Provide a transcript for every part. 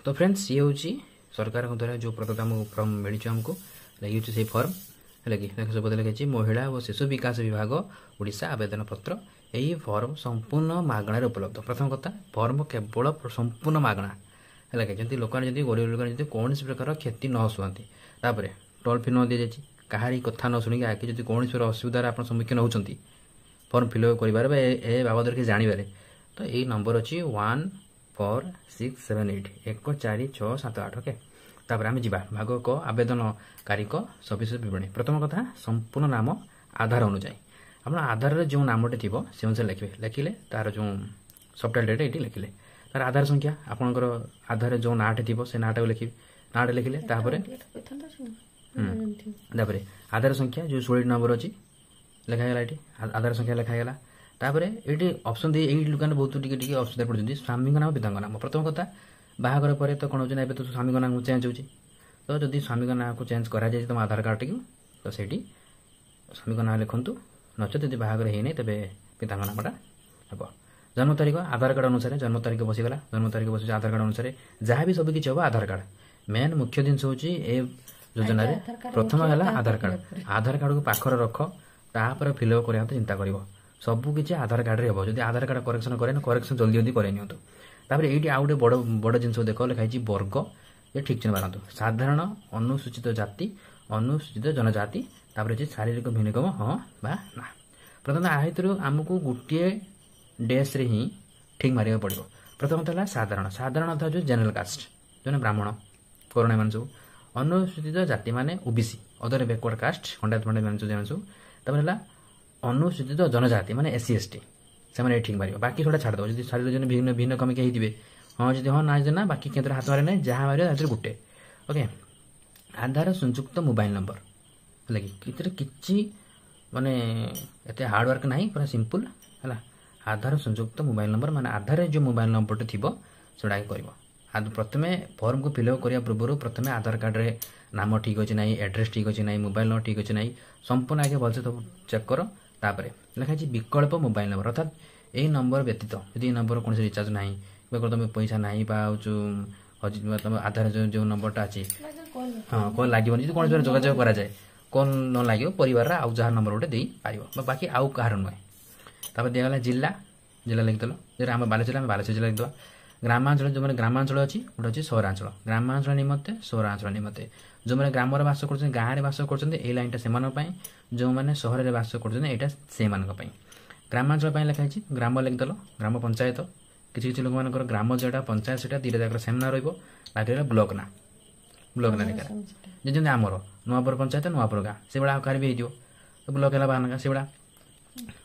तो फ्रेंड्स ये हूँ सरकार द्वारा जो प्रदत्त आम फर्म मिली आमको लगी से फर्म है कि सब लिखी महिला और शिशु विकास विभाग ओडिशा आवेदन पत्र यही फर्म संपूर्ण मागणार उपलब्ध। प्रथम कथा फर्म केवल संपूर्ण मागणा है कि जब लोक गरीब लोक कौन प्रकार क्षति न शुणती टोल फ्री न दी जाए कहारी कथा न शुणिक आगे जब कौन असुविधार आप सम्मुखीन होती फर्म फिलअप कर बाबद कि जानवर तो यही नंबर अच्छी 14678 14678 ओके। तापर आम जा भाग क आवेदनकारी सविशेष विवरणी। प्रथम कथा संपूर्ण नाम आधार अनुजाई आप आधार जो नामटे थी से अनुसार लिखे लिखिले तार जो सफ्टवेयर डेटा ये लिखिले तार आधार संख्या आपंकर आधार जो नाटे थी से नाटा लिखिए नाटे लिखिले आधार संख्या जो 16 नंबर अच्छी लिखागला ये आधार संख्या लिखागला तापर ये ऑप्शन दे यही लोक बहुत टी असुविधा पड़ते स्वामी नाम पिता नाम। प्रथम कथा बाहागर पर तो कौन होना तो स्वामी नाम चेंज होती तो जदि स्वामी ना को चेंज करा जाए तुम आधार कार्ड टी तो सेठी स्वामी ना लिखु नचेत यदि बाहागर होना तेज पिता नामटा हम। जन्म तारीख आधार कार्ड अनुसार जन्म तारीख बसीगला जन्म तारीख बस आधार कार्ड अनुसार जहाँ भी सब किसी हम आधार कार्ड मेन मुख्य जिनस हूँ योजन प्रथम है आधार कार्ड को पाखर रख तापर फिलअप करने चिंता कर सबकि आधार कार्ड रे हम जब आधार कार्ड करेक्शन करे करेक्शन जल्दी जल्दी करे तापर ये आउ गोटे बड़ जिन देख लिखाई वर्ग ये ठीक चिन्ह मारतु साधारण अनुसूचित जाति अनुसूचित जनजाति तापर अच्छे शारीरिक भिन्नक्षम हाँ बा ना। प्रथम आहर आमको गोटे डेस ही ठीक मारे पड़ो। प्रथम है साधारण साधारण था जो जेनरल कास्ट जो ब्राह्मण करोना मान सब अनुसूचित जाति माने OBC other backward caste Khandayat मान सब तापर है अनुसूचित जनजाति माने एससी एसटी से ठीक मार बाकी थोड़ा छाड़ दो शारीरिक भिन्न भिन्न कमी कहीं हाँ जी हाँ ना ना बाकी केन्द्र हाथ मारे ना जहाँ मारे गोटे ओके। आधार संयुक्त मोबाइल नंबर है कि माने एत हार्डवर्क ना पूरा सिंपल है आधार संयुक्त मोबाइल नंबर माने आधार जो मोबाइल नंबर थी सेटा कर प्रथम फर्म को फिलअप करने पूर्व प्रथम आधार कार्ड रे नाम ठीक अच्छे ना एड्रेस ठीक अच्छे ना मोबाइल नंबर ठीक अच्छे ना संपूर्ण आगे भलसे सब चेक कर तापर लिखाई विकल्प मोबाइल नंबर अर्थात यही नंबर व्यतीत यदि नंबर कौन रिचार्ज ना तुम पैसा ना तुम आधार जो नंबरटा अच्छी हाँ कल लगे कौन जोगाजोग कराए कल न लगे परिवार आउ जहाँ नंबर गोटे दे पार बाकी आउ कहार नुहे। तापर दिगला जिला जिला लिखिदेल जो आम बालेश्वर आम बालेश्वर जिला लिखिद। ग्रामांचल जो मैंने ग्रामांचल अच्छी गोटे अच्छी सहरांचल ग्रामांचल निमंते सहरांचल निमंते जो मैंने ग्राम बास कर गाँव बास कर लाइनटा से जो मैंने सहर में बास कर से ग्रामांचल लिखाई ग्राम लिखिदेल ग्राम पंचायत किसी किसी लोक मान ग्राम जोटा पंचायत से दुईटा जगह सेम ना रही ब्लॉक ना लिखा जमी आमर नुआपुर पंचायत नुआपुर गाँ से भाया आकार भी हो ब्लॉक है बानगा से भाया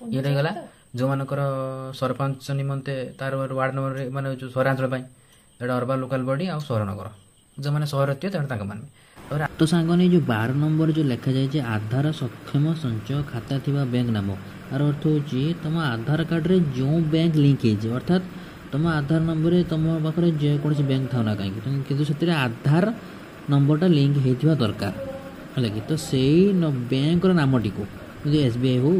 ये रहीगला जो मानकर सरपंच निमंते तार वार्ड नंबर माने जो सहरांचल अर्बन लोकल बॉडी आ सहरनगर जो मैंने सहर थी मानवे तो सांगने जो 12 नंबर जो लिखा जाए आधार सक्षम संचय खाता थिबा बैंक नाम आर अर्थ होची तुम आधार कार्ड रे जो बैंक लिंक है अर्थात तुम आधार नंबर तुम पाखे जेकोसी बैंक था ना कहीं किंतु से आधार नंबरटा लिंक होता दरकार है कि तो से बैंक नामटी को यदि एसबीआई हो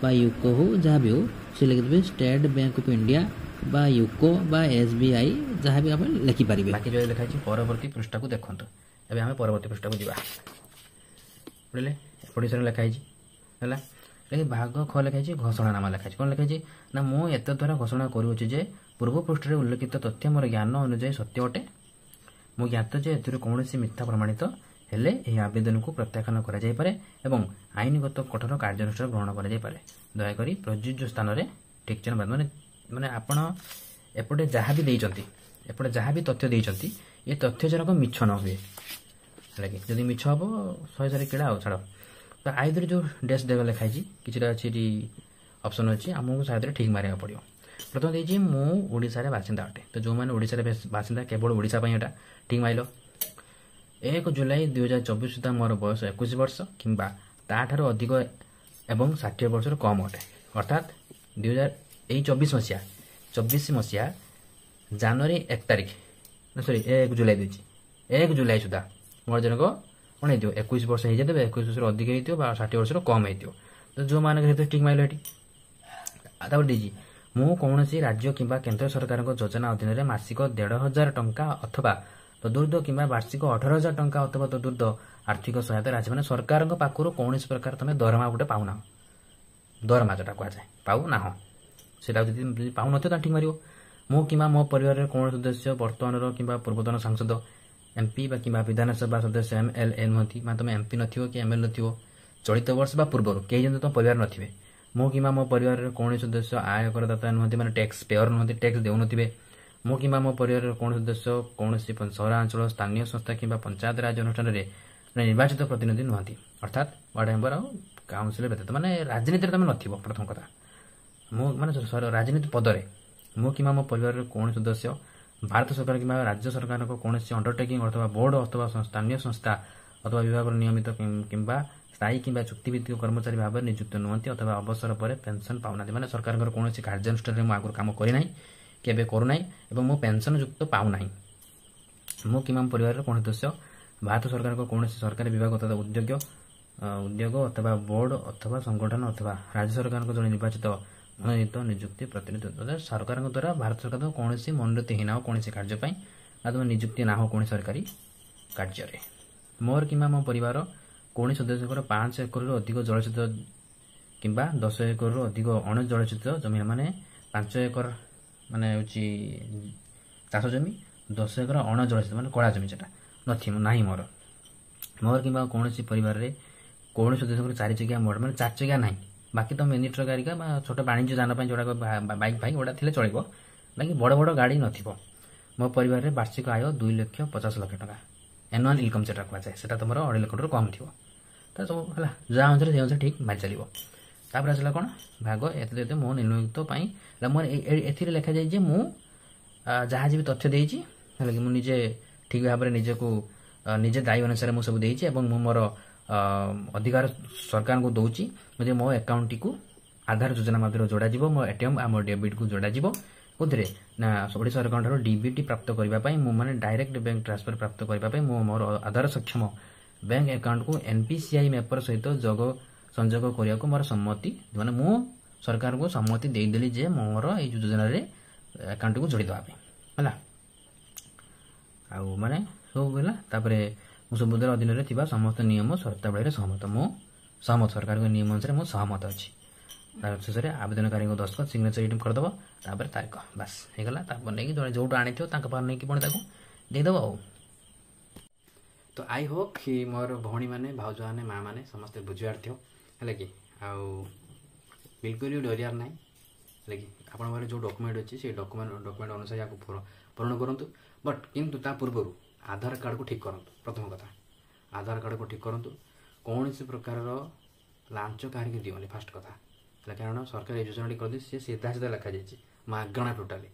बा यूको हो जहाँ भी हो से लिखिदेवे स्टेट बैंक ऑफ इंडिया बा यूको बा एसबीआई जहाँ भी आप लिखिपारे। बाकी जो लिखाई परवर्ती पृष्ठा को देखते अभी आम परवर्ती पृष्ठा को जा पढ़े ओडिशा लिखाई है लेकिन भाग ख लिखाई घोषणानामा लिखाई कौन लिखाई ना मुझे एत द्वारा घोषणा करुँचे पूर्व पृष्ठ उल्लेखित तथ्य मोर ज्ञान अनुजाई सत्य अटे मु ज्ञात जे एथिर कौन मिथ्या प्रमाणित हेले यह आवेदन को प्रत्याख्यान कराଯାଇପାରେ ଏବଂ आईनगत कठोर कार्यानुष्ठान ग्रहण कराଯାଇପାରେ। दयाकोरी प्रযোज्य स्थान में ठीक चिन्ह माने माने आपण एपटे जहाँ भी देइचंती एपटे जहाँ भी तथ्य देइचंती ये तथ्य जनक मिछ न हुए है कि जदि मिछ हम 100 किड़ा आ छाड़ तो आइदर जो डेस्क देगा लिखाई किसी अच्छी ऑप्शन अच्छी आमको शायद ठीक मारे पड़ो। प्रथम देखिए मुझे बासिंदा अटे तो जो मैंने बासिंदा केवल ओडिशा यहाँ ठीक माइल 1 जुलाई 2024 सुधा मोर बयस 21 वर्ष किंबा ताठार अधिक एवं 60 वर्ष कम अटे अर्थात 2024 मसीहा 24 मसीहा जनवरी 1 तारीख सॉरी 1 जुलाई देती 1 जुलाई सुधा मोर जनक कौन हो 21 वर्ष हो जाए 21 वर्ष अधिक हो 60 वर्ष कम हो तो जो मान ठीक माइल ये दीजिए मु कौन राज्य किंबा केंद्र सरकार योजना अधीन में मासिक 1500 टंका अथवा ତଦୁର୍ଦ୍ଧ କିମ୍ବା ବାର୍ଷିକ 18,000 ଟଙ୍କା ଅଥବା ତଦୁର୍ଦ୍ଧ ଆର୍ଥିକ ସହାୟତା ରାଶି, ମାନେ ସରକାରଙ୍କ ପାଖରୁ କୌଣସି ପ୍ରକାର ତମେ ଦରମା ଗୋଟେ ପାଉନାହ, ଦରମା ଯୋଉଟା କୁହାଯାଏ ପାଉନାହ, ସେଟା ଯଦି ପାଉନଥିବ ତାହେଲେ ଠିକ୍ ମାରିବ। ମୁଁ କିମ୍ବା ମୋ ପରିବାରରେ କୌଣସି ସଦସ୍ୟ ବର୍ତ୍ତମାନର କିମ୍ବା ପୂର୍ବତନ ସାଂସଦ, ଏମ୍ପି ବା କିମ୍ବା ବିଧାନସଭା ସଦସ୍ୟ MLA ନୁହନ୍ତି, ମାନେ ତମେ ଏମ୍ପି ନଥିବ କି MLA ନଥିବ, ଚଳିତ ବର୍ଷ ବା ପୂର୍ବରୁ କେହି ଯେମିତି ତମ ପରିବାର ନଥିବେ। ମୁଁ କିମ୍ବା ମୋ ପରିବାରରେ କୌଣସି ସଦସ୍ୟ ଆୟକରଦାତା ନୁହନ୍ତି, ମାନେ ଟ୍ୟାକ୍ସ ପେୟର ନୁହନ୍ତି, ଟ୍ୟାକ୍ସ ଦେଉନଥିବେ। ମୁଁ କିମ୍ବା ମୋ ପରିବାରର କୌଣସି ସଦସ୍ୟ କୌଣସି ସହରାଞ୍ଚଳ, ସ୍ଥାନୀୟ ସଂସ୍ଥା କିମ୍ବା ପଞ୍ଚାୟତ ରାଜ ଅନୁଷ୍ଠାନରେ ନିର୍ବାଚିତ ପ୍ରତିନିଧି ନୁହନ୍ତି, ଅର୍ଥାତ୍ ୱାର୍ଡ ମେମ୍ବର ଆଉ କାଉନସିଲର ବ୍ୟତୀତ, ମାନେ ରାଜନୀତିରେ ତମେ ନଥିବ। ପ୍ରଥମ କଥା, ମୁଁ ମାନେ ରାଜନୀତି ପଦରେ ମୁଁ କିମ୍ବା ମୋ ପରିବାରର କୌଣସି ସଦସ୍ୟ ଭାରତ ସରକାର କିମ୍ବା ରାଜ୍ୟ ସରକାରଙ୍କ କୌଣସି ଅଣ୍ଡରଟେକିଂ ଅଥବା ବୋର୍ଡ ଅଥବା ସ୍ଥାନୀୟ ସଂସ୍ଥା ଅଥବା ବିଭାଗର ନିୟମିତ କିମ୍ବା ସ୍ଥାୟୀ କିମ୍ବା ଚୁକ୍ତିଭିତ୍ତିକ କର୍ମଚାରୀ ଭାବରେ ନିଯୁକ୍ତ ନୁହନ୍ତି ଅଥବା ଅବସର ପରେ ପେନ୍ସନ୍ ପାଉନାହାନ୍ତି, ମାନେ ସରକାରଙ୍କର କୌଣସି କାର୍ଯ୍ୟାନୁଷ୍ଠାନରେ ମୁଁ ଆଗରୁ କାମ କରିନାହିଁ, କେବେ କରୁନାହିଁ ଏବଂ ମୁଁ ପେନ୍ସନ୍ ଯୁକ୍ତ ପାଉନାହିଁ। ମୁଁ କିମ୍ବା ମୋ ପରିବାରର କୌଣସି ସଦସ୍ୟ ଭାରତ ସରକାରଙ୍କ କୌଣସି ସରକାରୀ ବିଭାଗ ତଥା ଉଦ୍ୟୋଗ ଅଥବା ବୋର୍ଡ ଅଥବା ସଂଗଠନ ଅଥବା ରାଜ୍ୟ ସରକାରଙ୍କ ଜଣେ ନିର୍ବାଚିତ ମନୋନୀତ ନିଯୁକ୍ତି ପ୍ରତିନିଧି, ସରକାରଙ୍କ ଦ୍ୱାରା ଭାରତ ସରକାର କୌଣସି ମନୋନୀତ ହୀନ କୌଣସି କାର୍ଯ୍ୟ ପାଇଁ ବା ତୁମ ନିଯୁକ୍ତି ନା ହେଉ କୌଣସି ସରକାରୀ କାର୍ଯ୍ୟରେ। ମୋର କିମ୍ବା ମୋ ପରିବାର କୌଣସି ସଦସ୍ୟଙ୍କର 5 ଏକରରୁ ଅଧିକ ଜଳସେଚିତ କିମ୍ବା 10 ଏକରରୁ ଅଧିକ ଅଣଜଳସେଚିତ ଜମି, ମାନେ 5 ଏକର ମାନେ ହେଉଛି ଚାଷ ଜମି, 10 ଏକର ଅଣଜଳସେଚିତ ମାନେ କଳା ଜମି, ସେଟା ନାହିଁ ମୋର। ମୋର କିମ୍ବା କୌଣସି ପରିବାରରେ କୌଣସି ସଦସ୍ୟଙ୍କର 4 ଚକିଆ ମୋଟର, ମାନେ 4 ଚକିଆ ନାହିଁ, ବାକି ତ ମିନି ଟ୍ରକ୍ ଗାଡ଼ିକା ବା ଛୋଟ ବାଣିଜ୍ୟ ଯାନ ପାଇଁ ଯୋଉଟା ବାଇକ୍ ଫାଇକ୍ ଗୁଡ଼ା ଥିଲେ ଚଳିବ, ବାକି ବଡ଼ ବଡ଼ ଗାଡ଼ି ନଥିବ। ମୋ ପରିବାରରେ ବାର୍ଷିକ ଆୟ 2,50,00,000 ଟଙ୍କା, ଆନୁଆଲ୍ ଇନକମ୍ ସେଟା କୁହାଯାଏ, ସେଟା ତୁମର 2.5 ଲକ୍ଷ ଟଙ୍କାରୁ କମ୍ ଥିବ। ତ ସବୁ ହେଲା, ଯାହା ଅନୁସାରେ ସେ ଅନୁସାରେ ଠିକ୍ ମାରି ଚାଲିବ। ତାପରେ ଆସିଲା କ'ଣ, ଭାଗ ଏତେ ମୋ ନିମ୍ନଲିଖିତ ପାଇଁ ମୋର ଏଥିରେ ଲେଖାଯାଇଛି ଯେ ମୁଁ ଯାହା ବି ତଥ୍ୟ ଦେଇଛି, ହେଲା କି ମୁଁ ନିଜେ ଠିକ୍ ଭାବରେ ନିଜେ ଦାୟୀ ଅନୁସାରେ ମୁଁ ସବୁ ଦେଇଛି ଏବଂ ମୁଁ ମୋର ଅଧିକାର ସରକାରଙ୍କୁ ଦେଉଛି ଯେ ମୋ ଆକାଉଣ୍ଟଟିକୁ ଆଧାର ଯୋଜନା ମାଧ୍ୟମରେ ଯୋଡ଼ାଯିବ, ମୋ ATM ଆଉ ମୋ ଡେବିଟ୍କୁ ଯୋଡ଼ାଯିବ। କେଉଁଥିରେ ନା ଓଡ଼ିଶା ସରକାରଙ୍କଠାରୁ DBT ପ୍ରାପ୍ତ କରିବା ପାଇଁ, ମୁଁ ମାନେ ଡାଇରେକ୍ଟ ବ୍ୟାଙ୍କ ଟ୍ରାନ୍ସଫର ପ୍ରାପ୍ତ କରିବା ପାଇଁ ମୁଁ ମୋର ଆଧାର ସକ୍ଷମ ବ୍ୟାଙ୍କ ଆକାଉଣ୍ଟକୁ NPCI ମ୍ୟାପର ସହିତ ସଂଯୋଗ କରିବାକୁ ମୋର ସମ୍ମତି, ମାନେ ମୁଁ ସରକାରଙ୍କୁ ସମ୍ମତି ଦେଇଦେଲି ଯେ ମୋର ଏଇ ଯୋଜନାରେ ଆକାଉଣ୍ଟକୁ ଯୋଡ଼ି ଦେବା ପାଇଁ, ହେଲା। ଆଉ ମାନେ ସବୁ ହେଲା। ତାପରେ ମୁଁ ସବୁଦର ଅଧୀନରେ ଥିବା ସମସ୍ତ ନିୟମ ସର୍ତ୍ତାବଳୀରେ ସହମତ, ସରକାରଙ୍କ ନିୟମ ଅନୁସାରେ ମୁଁ ସହମତ ଅଛି। ତାର ଶେଷରେ ଆବେଦନକାରୀଙ୍କ ଦସ୍ତଖତ ସିଗ୍ନେଚର ଏଇଠି କରିଦେବ, ତାପରେ ତାରିଖ, ବାସ୍ ହେଇଗଲା। ତାପରେ ନେଇକି ଜଣେ ଯୋଉଠୁ ଆଣିଥିବ ତାଙ୍କ ପାଖରେ ନେଇକି ପୁଣି ତାକୁ ଦେଇଦେବ ଆଉ। ତ ଆଇ ହୋପ୍ କି ମୋର ଭଉଣୀମାନେ, ଭାଉଜମାନେ, ମାଆ ମାନେ ସମସ୍ତେ ବୁଝିବାର ଥିବ, ହେଲା କି। ଆଉ ବିଲକୁଲ ବି ଡରିବାର ନାହିଁ, ହେଲା କି। ଆପଣଙ୍କ ପାଖରେ ଯେଉଁ ଡକୁମେଣ୍ଟ ଅଛି ସେଇ ଡକୁମେଣ୍ଟ ଅନୁସାରେ ୟାକୁ ପୂରଣ କରନ୍ତୁ। ବଟ୍ କିନ୍ତୁ ତା ପୂର୍ବରୁ ଆଧାର କାର୍ଡ଼କୁ ଠିକ୍ କରନ୍ତୁ। ପ୍ରଥମ କଥା, ଆଧାର କାର୍ଡ଼କୁ ଠିକ୍ କରନ୍ତୁ। କୌଣସି ପ୍ରକାରର ଲାଞ୍ଚ କାହାରିକି ଦିଅନି, ଫାଷ୍ଟ କଥା ହେଲା। କାରଣ ସରକାର ଏ ଯୋଜନାଟି କରିଦେଇଛି, ସେ ସିଧା ଲେଖାଯାଇଛି ମାଗଣା, ଟୋଟାଲି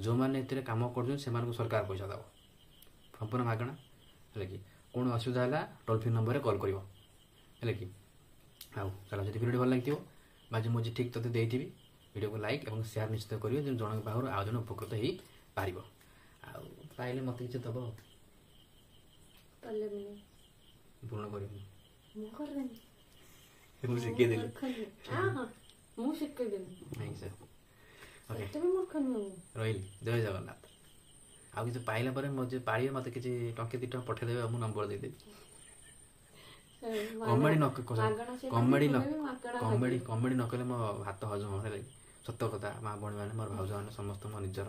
ଯେଉଁମାନେ ଏଥିରେ କାମ କରୁଛନ୍ତି ସେମାନଙ୍କୁ ସରକାର ପଇସା ଦେବ, ସମ୍ପୂର୍ଣ୍ଣ ମାଗଣା, ହେଲା କି। କ'ଣ ଅସୁବିଧା ହେଲା ଟୋଲ୍ ଫ୍ରି ନମ୍ବରରେ କଲ୍ କରିବ, ହେଲା କି। ଆଉ ଚାଲ, ଯଦି ଭିଡ଼ିଓଟି ଭଲ ଲାଗିଥିବ ବା ମୁଁ ଯେ ଠିକ୍ ତଥ୍ୟ ଦେଇଥିବି, ଭିଡ଼ିଓକୁ ଲାଇକ୍ ଏବଂ ସେୟାର ନିଶ୍ଚିତ କରିବେ, ଯେମିତି ଜଣଙ୍କ ପାଖରୁ ଆଉ ଜଣେ ଉପକୃତ ହେଇପାରିବ। ଆଉ ପାଇଲେ ମୋତେ କିଛି ଦେବ, ପୂରଣ କରିବି, ମୁଁ ଶିଖେଇଦେଲି। ରହିଲି, ଜୟ ଜଗନ୍ନାଥ। ଆଉ କିଛି ପାଇଲା ପରେ ଯେ ପାଇବେ ମୋତେ କିଛି ଟଙ୍କେ 2 ଟଙ୍କା ପଠେଇଦେବେ, ଆଉ ମୁଁ ନମ୍ବର ଦେଇଦେବି। କମେଡି ନ କଲେ ମୋ ହାତ ହଜମ ହେଲା। ସତ କଥା, ମା ଭଉଣୀ ମାନେ, ମୋର ଭାଉଜ ମାନେ, ସମସ୍ତେ ମୋ ନିଜର।